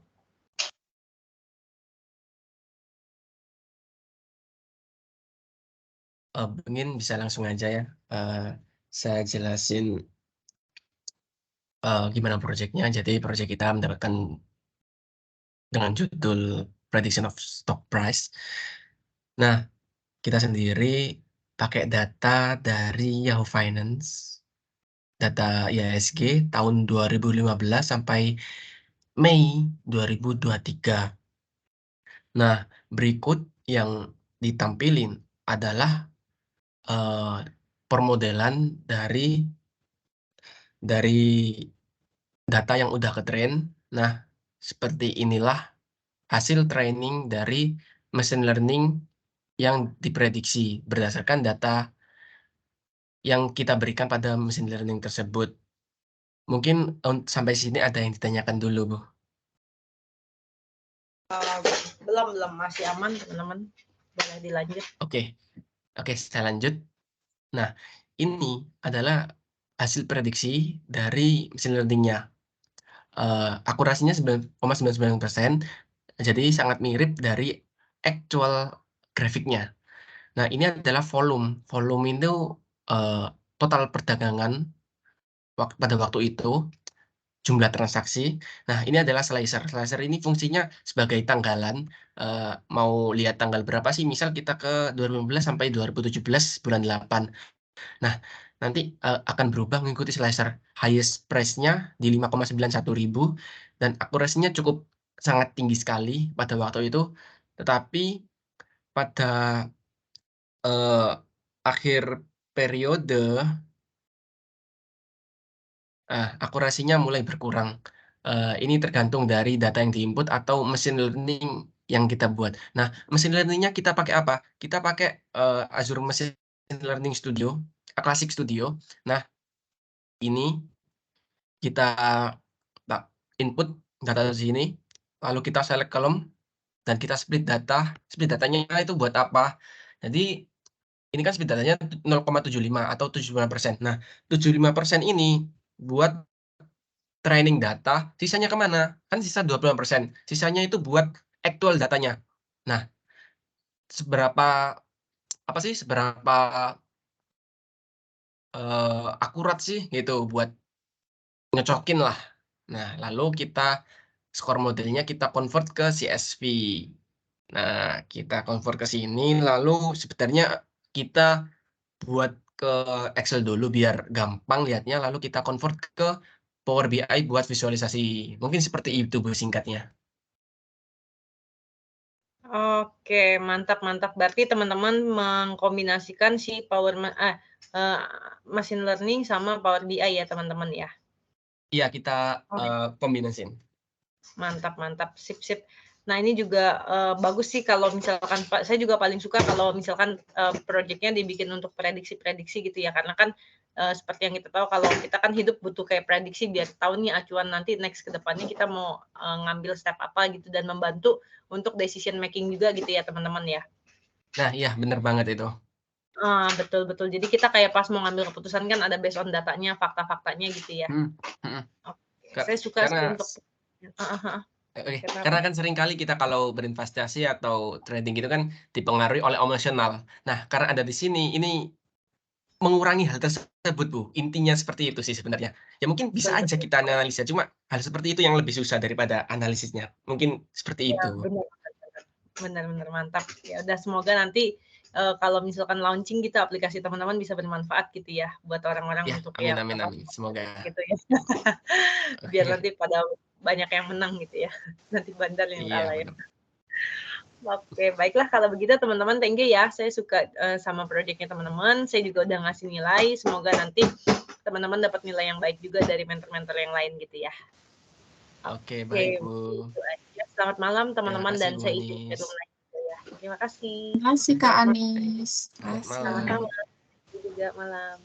Mungkin bisa langsung aja ya. Saya jelasin gimana proyeknya. Jadi proyek kita mendapatkan dengan judul Prediction of Stock Price. Nah, kita sendiri pakai data dari Yahoo Finance, data IHSG tahun 2015 sampai Mei 2023. Nah, berikut yang ditampilin adalah permodelan dari data yang udah ke train. Nah, seperti inilah hasil training dari machine learning yang diprediksi berdasarkan data yang kita berikan pada machine learning tersebut. Mungkin sampai sini ada yang ditanyakan dulu, Bu. Belum, masih aman teman-teman. Boleh dilanjut. Oke, saya lanjut. Nah, ini adalah hasil prediksi dari mesin learning-nya. Akurasinya 9,99%, jadi sangat mirip dari actual grafiknya. Nah, ini adalah volume. Volume itu total perdagangan pada waktu itu, jumlah transaksi. Nah, ini adalah slicer. Slicer ini fungsinya sebagai tanggalan. Mau lihat tanggal berapa sih? Misal kita ke 2015 sampai 2017 bulan 8. Nah, nanti akan berubah mengikuti slicer. Highest price-nya di 5,91 ribu dan akurasinya cukup sangat tinggi sekali pada waktu itu. Tetapi pada akhir periode akurasinya mulai berkurang. Ini tergantung dari data yang diinput atau machine learning yang kita buat. Nah, machine learning-nya kita pakai apa? Kita pakai Azure Machine Learning Studio, Classic Studio. Nah, ini kita input data di sini, lalu kita select column, dan kita split data. Split datanya itu buat apa? Jadi, ini kan split datanya 0,75 atau 75%. Nah, 75% ini buat training data, sisanya kemana? Kan sisa 25%. Sisanya itu buat actual datanya. Nah, seberapa akurat sih gitu buat nyocokin lah. Nah, lalu kita skor modelnya kita convert ke CSV. Nah, kita convert ke sini, lalu sebenarnya kita buat ke Excel dulu biar gampang lihatnya, lalu kita convert ke Power BI buat visualisasi. Mungkin seperti itu, Bu, singkatnya. Oke, mantap. Berarti teman-teman mengkombinasikan si machine learning sama Power BI ya, teman-teman ya? Iya, kita kombinasin. Mantap. Sip. Nah, ini juga bagus sih kalau misalkan saya juga paling suka kalau misalkan proyeknya dibikin untuk prediksi gitu ya. Karena kan seperti yang kita tahu kalau kita kan hidup butuh kayak prediksi biar tahu nih acuan nanti next ke depannya kita mau ngambil step apa gitu dan membantu untuk decision making juga gitu ya, teman-teman ya. Nah, iya bener banget itu. Betul. Jadi kita kayak pas mau ngambil keputusan kan ada based on datanya, fakta-faktanya gitu ya. Oke. Saya suka sih untuk karena kan sering kali kita kalau berinvestasi atau trading gitu kan dipengaruhi oleh emosional. Nah, karena ada di sini, ini mengurangi hal tersebut, Bu. Intinya seperti itu sih sebenarnya. Ya mungkin bisa aja kita analisa, cuma hal seperti itu yang lebih susah daripada analisisnya. Mungkin seperti itu. Benar, mantap. Ya udah, semoga nanti kalau misalkan launching gitu aplikasi teman-teman bisa bermanfaat gitu ya buat orang-orang ya, untuk amin. Semoga gitu ya. Biar nanti pada banyak yang menang gitu ya. Nanti bandar yang kalah ya. Oke, baiklah kalau begitu teman-teman, thank you ya. Saya suka sama proyeknya teman-teman. Saya juga udah ngasih nilai. Semoga nanti teman-teman dapat nilai yang baik juga dari mentor-mentor yang lain gitu ya. Oke, baik, Oke, Bu. itu aja. Selamat malam Terima teman-teman kasih, dan Bu saya izin Anis. room juga ya. Terima kasih. Terima kasih Kak Anis. Selamat Terima kasih. malam. Sama-sama. Juga malam.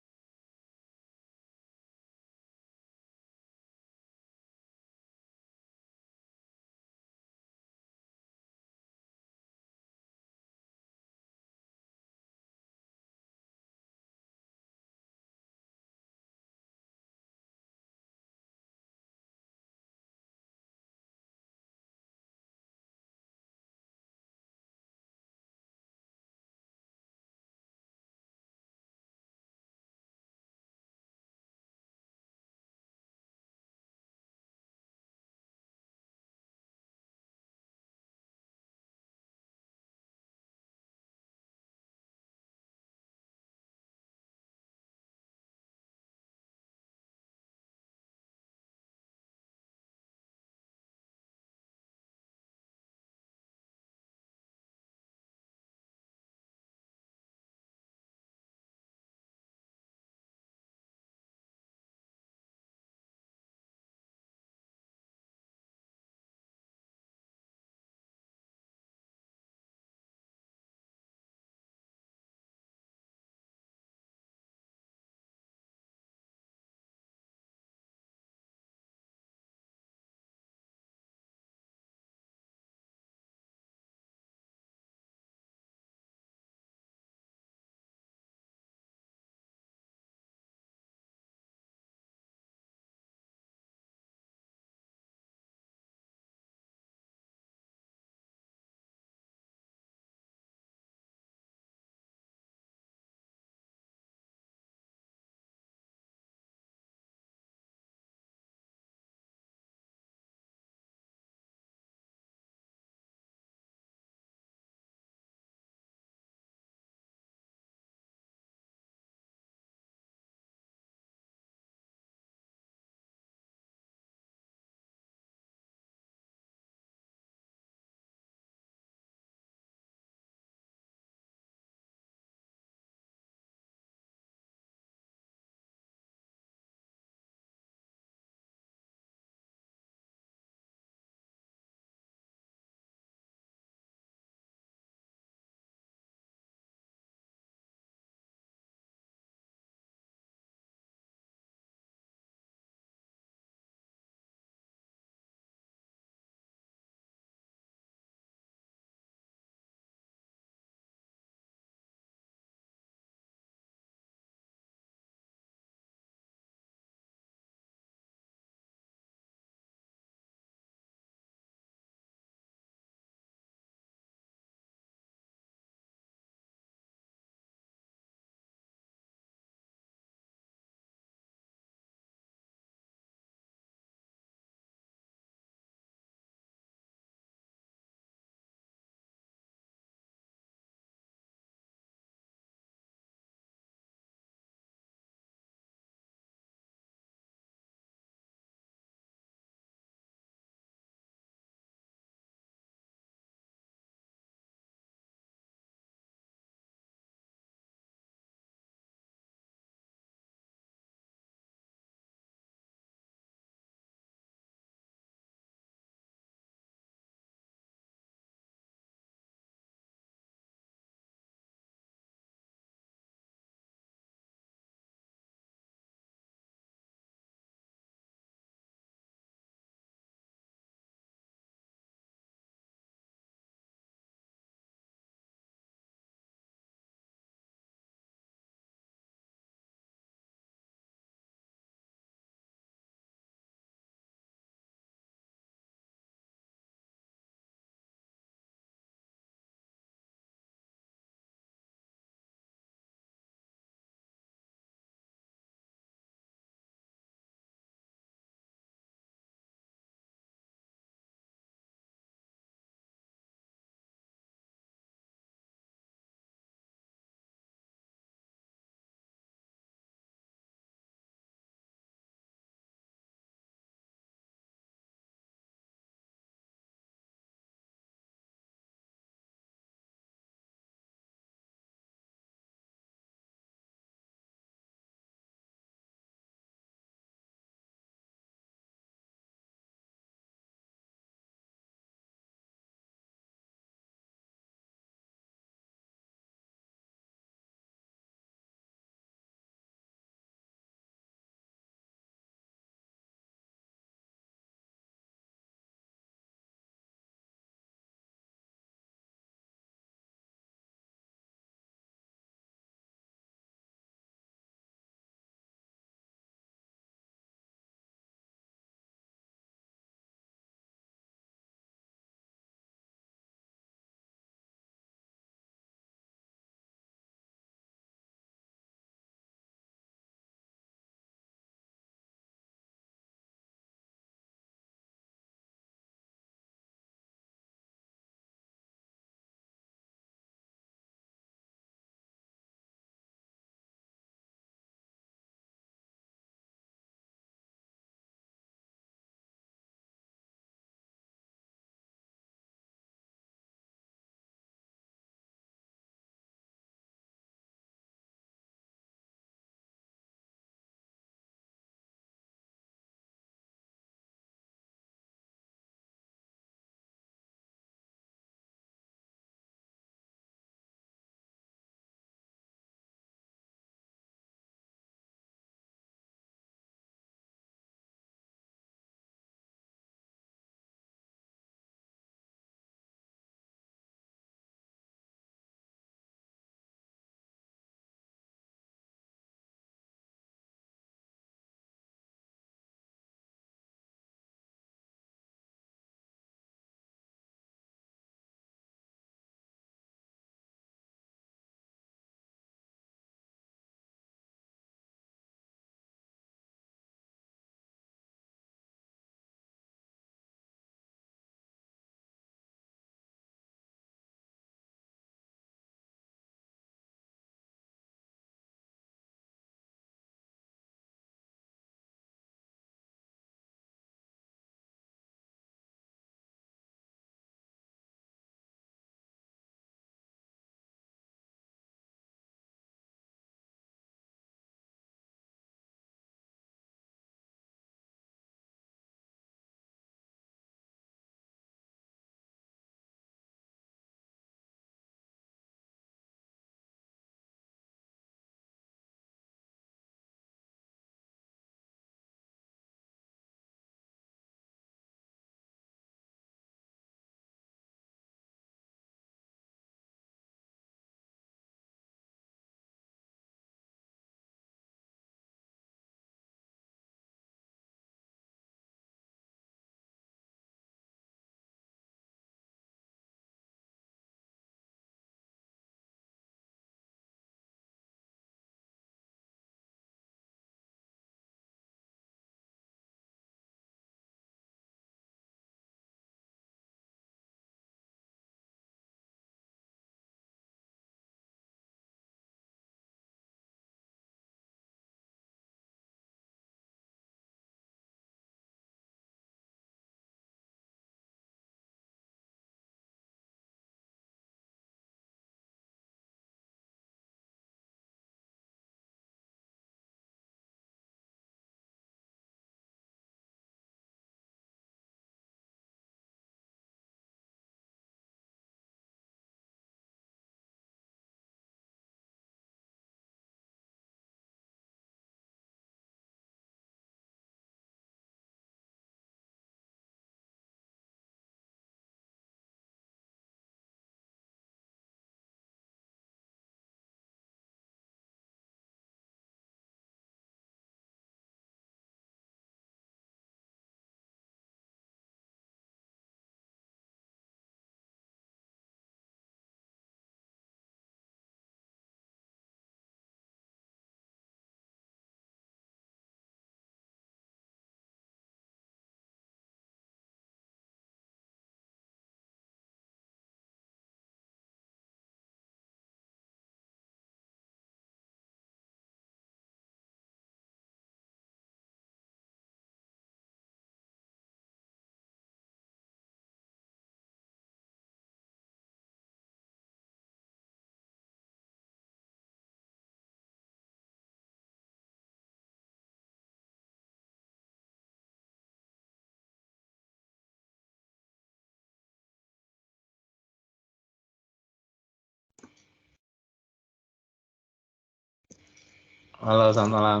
Halo, selamat malam.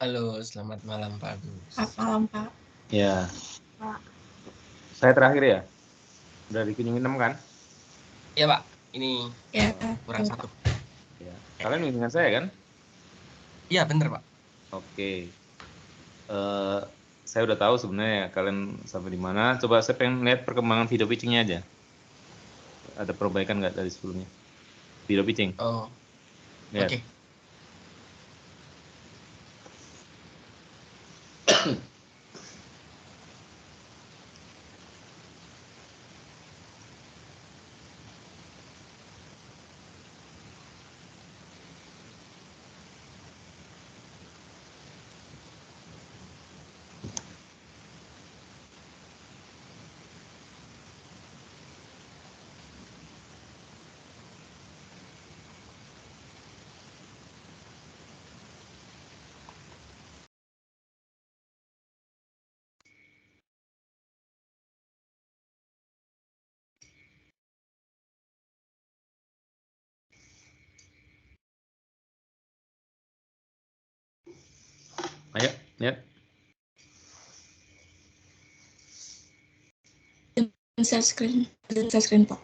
Halo, selamat malam Pak Agus. Selamat malam, Pak. Ya, Pak. saya terakhir ya. Udah dikunjungin 6 kan? Ya Pak, ini Ya, kurang betul, 1. Ya. Kalian kunjungan saya kan? Iya bener Pak. Oke. Saya udah tahu sebenarnya kalian sampai di mana. Coba saya pengen lihat perkembangan video pitching-nya aja. Ada perbaikan nggak dari sebelumnya? Video pitching. Oh, Lihat. oke. Ayo, lihat. share screen, Pak.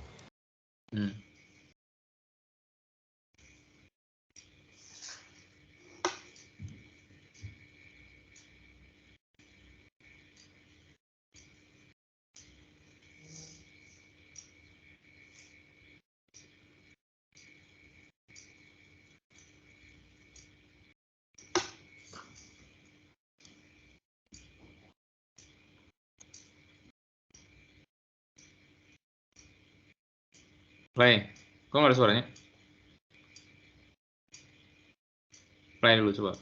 Play. Kok nggak ada suaranya? Play dulu coba.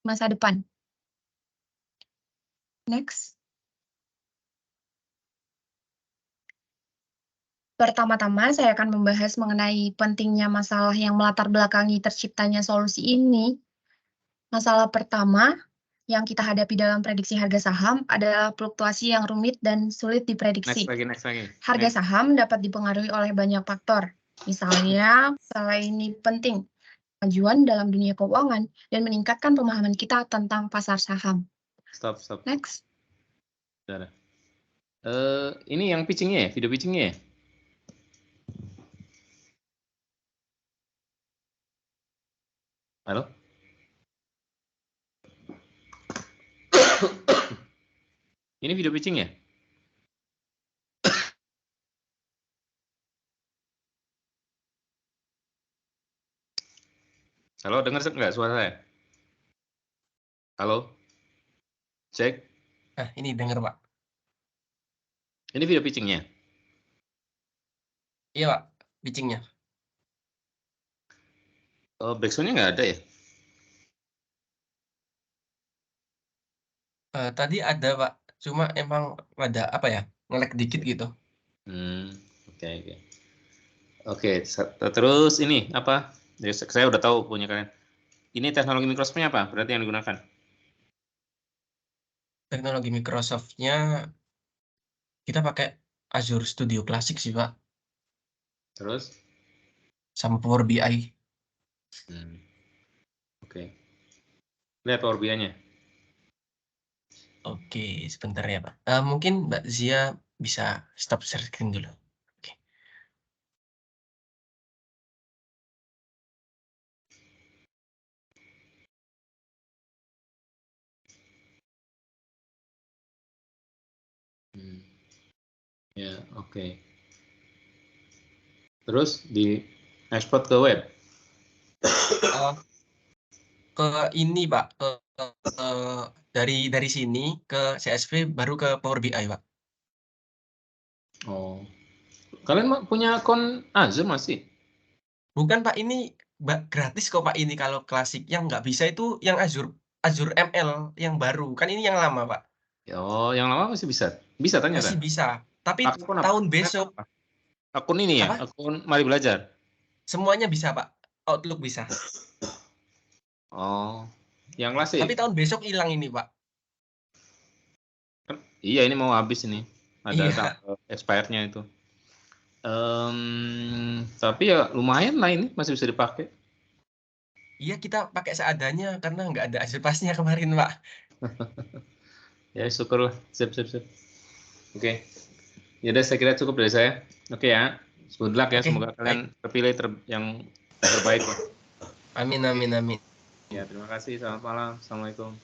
Masa depan. Next. Pertama-tama saya akan membahas mengenai pentingnya masalah yang melatar belakangi terciptanya solusi ini. Masalah pertama yang kita hadapi dalam prediksi harga saham adalah fluktuasi yang rumit dan sulit diprediksi. Next lagi. Harga saham dapat dipengaruhi oleh banyak faktor. Misalnya, masalah ini penting, kemajuan dalam dunia keuangan, dan meningkatkan pemahaman kita tentang pasar saham. Stop. Next. Sudah. Ini yang pitching-nya ya? Video pitching-nya ya? Halo? Ini video pitching ya? Halo, dengar nggak suara saya? Halo? Cek. Ini denger Pak. Ini video pitching-nya? Iya Pak, pitching-nya. Backsound-nya nggak ada ya? Tadi ada Pak, cuma emang ada apa ya, nge-lag dikit gitu. Oke, terus ini apa? Saya udah tahu punya kalian. Ini teknologi Microsoft-nya apa? Berarti yang digunakan? Teknologi Microsoft-nya kita pakai Azure Studio Classic sih Pak. Terus? Sama Power BI. Oke. Lihat Power BI-nya. Oke, sebentar ya Pak. Mungkin Mbak Zia bisa stop share screen dulu. Oke. Ya, oke. Terus di export ke web? Ke ini Pak, dari sini ke CSV baru ke Power BI Pak. Oh, kalian punya akun Azure masih? Bukan Pak, ini gratis kok Pak ini. Kalau klasik yang nggak bisa itu yang Azure ML yang baru. Kan ini yang lama Pak. Oh, yang lama masih bisa? Bisa ternyata? Masih bisa. Tapi Akun apa? tahun besok Akun ini ya, apa? akun Mari Belajar. Semuanya bisa, Pak. Outlook bisa. Oh, yang klasik. Tapi tahun besok hilang ini, Pak. Iya, ini mau habis ini. Ada Iya. expired-nya itu. Tapi ya lumayan lah ini, masih bisa dipakai. Iya, kita pakai seadanya karena nggak ada hasil pasnya kemarin, Pak. Ya, syukurlah. Sip. Oke. Ya udah, saya kira cukup dari saya. Oke ya. Good luck ya, Oke, semoga kalian terpilih yang terbaik. Amin. Ya, terima kasih. Selamat malam. Assalamualaikum.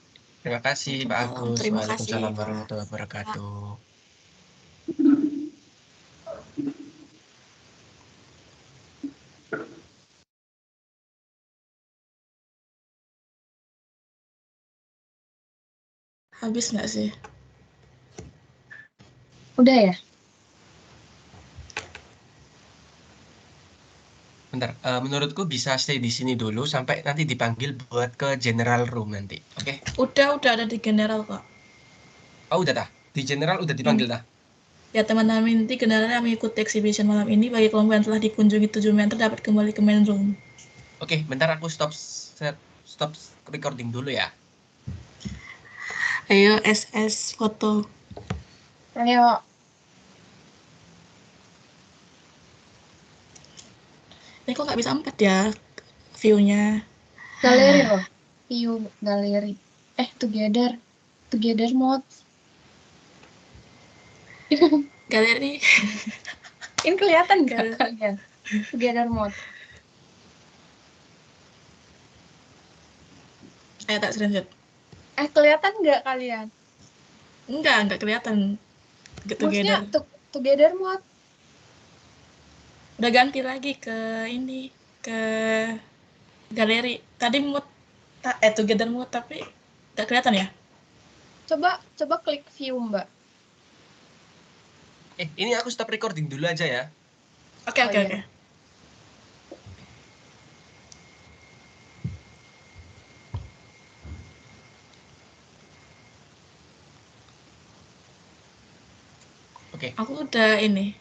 Terima kasih, Pak Agus. Terima kasih, Waalaikumsalam Pak. warahmatullahi wabarakatuh. Habis nggak sih? Udah ya? Bentar, menurutku bisa stay di sini dulu sampai nanti dipanggil buat ke general room nanti. Oke? Udah ada di general kok. Oh, udah dah. Di general udah dipanggil dah. Ya teman-teman inti general yang mengikuti exhibition malam ini bagi kelompok yang telah dikunjungi 7 meter dapat kembali ke main room. Oke, bentar aku stop recording dulu ya. Ayo SS foto. Ayo. Ini kok nggak bisa 4 ya view-nya. Galeri loh. View galeri. Together mode. Galeri. Ini kelihatan nggak kalian? Together mode. Ayo tak screenshot. Kelihatan nggak kalian? Enggak kelihatan. Maksudnya together mode. Udah ganti lagi ke ini, ke galeri. Tadi mode together mode tapi nggak kelihatan ya? Coba klik view, Mbak. Ini aku stop recording dulu aja ya. Oke. Oke. Aku udah ini.